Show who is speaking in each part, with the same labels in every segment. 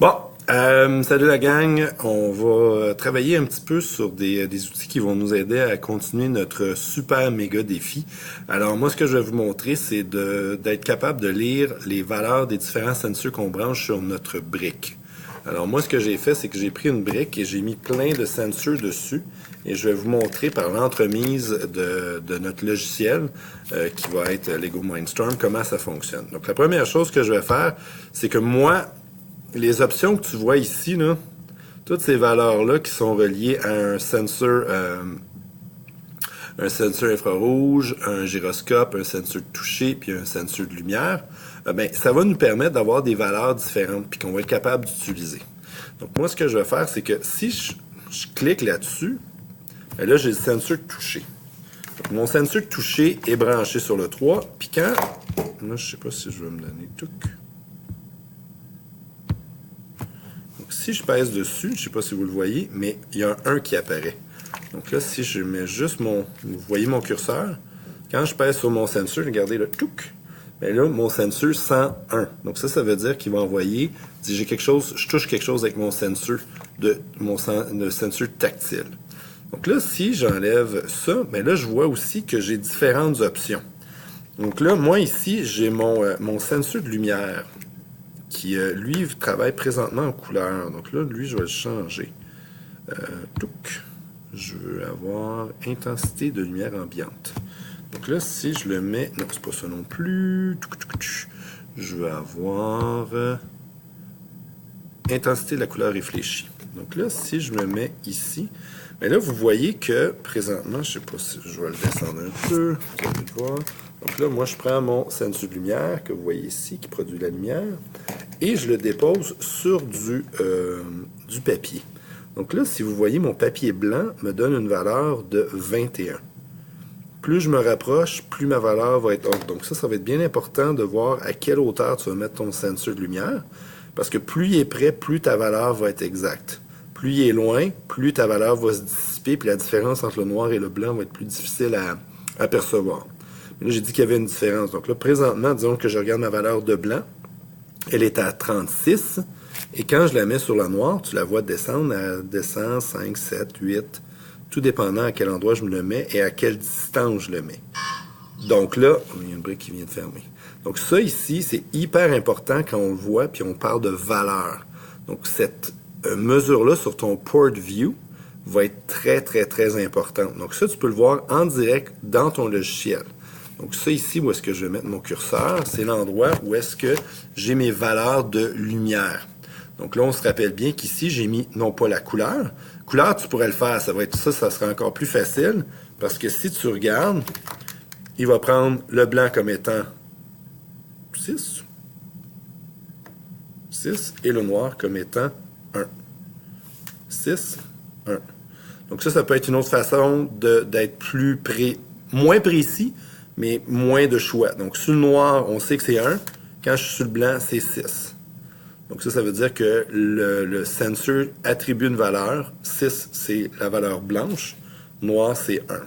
Speaker 1: Bon, salut la gang. On va travailler un petit peu sur des outils qui vont nous aider à continuer notre super méga défi. Alors moi, ce que je vais vous montrer, c'est d'être capable de lire les valeurs des différents sensors qu'on branche sur notre brique. Alors moi, ce que j'ai fait, c'est que j'ai pris une brique et j'ai mis plein de sensors dessus. Et je vais vous montrer par l'entremise de notre logiciel, qui va être Lego Mindstorm, comment ça fonctionne. Donc la première chose que je vais faire, c'est que moi, les options que tu vois ici, là, toutes ces valeurs-là qui sont reliées à un sensor infrarouge, un gyroscope, un sensor de toucher, puis un sensor de lumière, ben, ça va nous permettre d'avoir des valeurs différentes, puis qu'on va être capable d'utiliser. Donc moi, ce que je vais faire, c'est que si je clique là-dessus, ben là, j'ai le sensor de toucher. Donc, mon sensor de toucher est branché sur le 3, puis quand... Là, je sais pas si je vais me donner tout. Si je pèse dessus, je ne sais pas si vous le voyez, mais il y a un 1 qui apparaît. Donc là, si je mets juste vous voyez mon curseur, quand je pèse sur mon sensor, regardez le touc, bien là, mon sensor sent 1. Donc ça veut dire qu'il va envoyer, si j'ai quelque chose, je touche quelque chose avec mon sensor, le sensor tactile. Donc là, si j'enlève ça, bien là, je vois aussi que j'ai différentes options. Donc là, moi ici, j'ai mon sensor de lumière qui, lui, travaille présentement en couleur. Donc là, lui, je vais le changer. Je veux avoir intensité de lumière ambiante. Donc là, si je le mets... Non, c'est pas ça non plus. Je veux avoir intensité de la couleur réfléchie. Donc là, si je me mets ici, mais là, vous voyez que présentement, je sais pas si je vais le descendre un peu. Vous allez le voir. Donc là, moi, je prends mon sensor de lumière que vous voyez ici, qui produit la lumière, et je le dépose sur du papier. Donc là, si vous voyez, mon papier blanc me donne une valeur de 21. Plus je me rapproche, plus ma valeur va être haute. Donc ça va être bien important de voir à quelle hauteur tu vas mettre ton sensor de lumière, parce que plus il est près, plus ta valeur va être exacte. Plus il est loin, plus ta valeur va se dissiper, puis la différence entre le noir et le blanc va être plus difficile à percevoir. Mais là, j'ai dit qu'il y avait une différence. Donc là, présentement, disons que je regarde ma valeur de blanc, elle est à 36, et quand je la mets sur la noire, tu la vois descendre, elle descend 5, 7, 8, tout dépendant à quel endroit je me le mets et à quelle distance je le mets. Donc là, il y a une brique qui vient de fermer. Donc ça ici, c'est hyper important quand on le voit, puis on parle de valeur. Donc cette mesure-là sur ton port view va être très, très, très importante. Donc ça, tu peux le voir en direct dans ton logiciel. Donc ça ici, où est-ce que je vais mettre mon curseur, c'est l'endroit où est-ce que j'ai mes valeurs de lumière. Donc là, on se rappelle bien qu'ici, j'ai mis non pas la couleur. Couleur, tu pourrais le faire, ça sera encore plus facile, parce que si tu regardes, il va prendre le blanc comme étant 6 et le noir comme étant 1. 6, 1. Donc ça peut être une autre façon d'être moins précis, mais moins de choix. Donc sur le noir, on sait que c'est 1. Quand je suis sur le blanc, c'est 6. Donc ça veut dire que le sensor attribue une valeur. 6, c'est la valeur blanche. Noir, c'est 1. Donc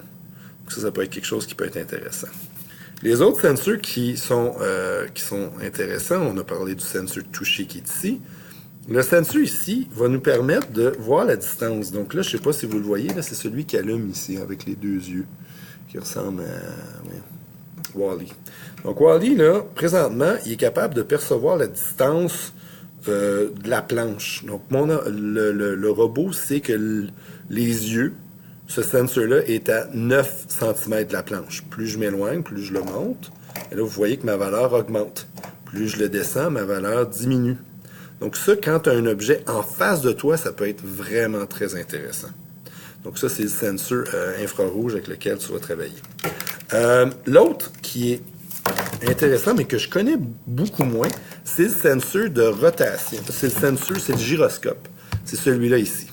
Speaker 1: ça peut être quelque chose qui peut être intéressant. Les autres sensors qui sont intéressants, on a parlé du sensor touché qui est ici. Le sensor ici va nous permettre de voir la distance. Donc là, je ne sais pas si vous le voyez, là, c'est celui qui allume ici avec les deux yeux, qui ressemble à Wall-E. Donc Wall-E, là, présentement, il est capable de percevoir la distance de la planche. Donc le robot sait que les yeux, ce sensor-là est à 9 cm de la planche. Plus je m'éloigne, plus je le monte. Et là, vous voyez que ma valeur augmente. Plus je le descends, ma valeur diminue. Donc ça, quand tu as un objet en face de toi, ça peut être vraiment très intéressant. Donc ça, c'est le sensor infrarouge avec lequel tu vas travailler. L'autre qui est intéressant, mais que je connais beaucoup moins, c'est le sensor de rotation. C'est le gyroscope. C'est celui-là ici.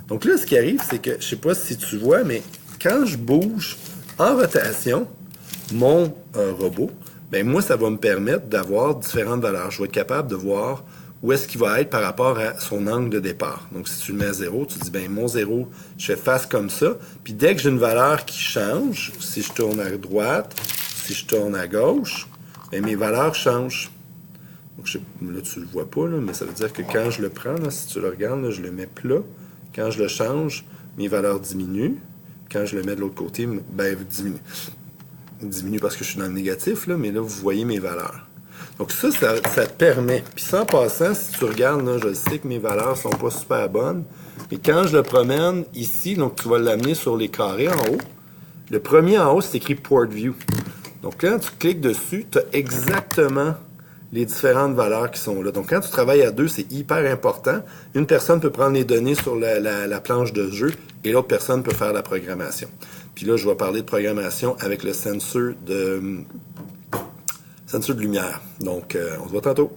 Speaker 1: Donc là, ce qui arrive, c'est que, je ne sais pas si tu vois, mais quand je bouge en rotation mon robot, ben moi, ça va me permettre d'avoir différentes valeurs. Je vais être capable de voir où est-ce qu'il va être par rapport à son angle de départ. Donc, si tu le mets à 0, tu dis, ben mon 0, je fais face comme ça. Puis dès que j'ai une valeur qui change, si je tourne à droite, si je tourne à gauche, ben mes valeurs changent. Donc, là, tu le vois pas, là, mais ça veut dire que quand je le prends, là, si tu le regardes, là, je le mets plat. Quand je le change, mes valeurs diminuent. Quand je le mets de l'autre côté, ben, diminue parce que je suis dans le négatif, là, mais là, vous voyez mes valeurs. Donc ça te permet. Puis ça, en passant, si tu regardes, là, je sais que mes valeurs sont pas super bonnes, mais quand je le promène ici, donc tu vas l'amener sur les carrés en haut. Le premier en haut, c'est écrit Port View. Donc quand tu cliques dessus, tu as exactement les différentes valeurs qui sont là. Donc quand tu travailles à deux, c'est hyper important. Une personne peut prendre les données sur la planche de jeu et l'autre personne peut faire la programmation. Puis là, je vais parler de programmation avec le sensor de lumière. Donc, on se voit tantôt.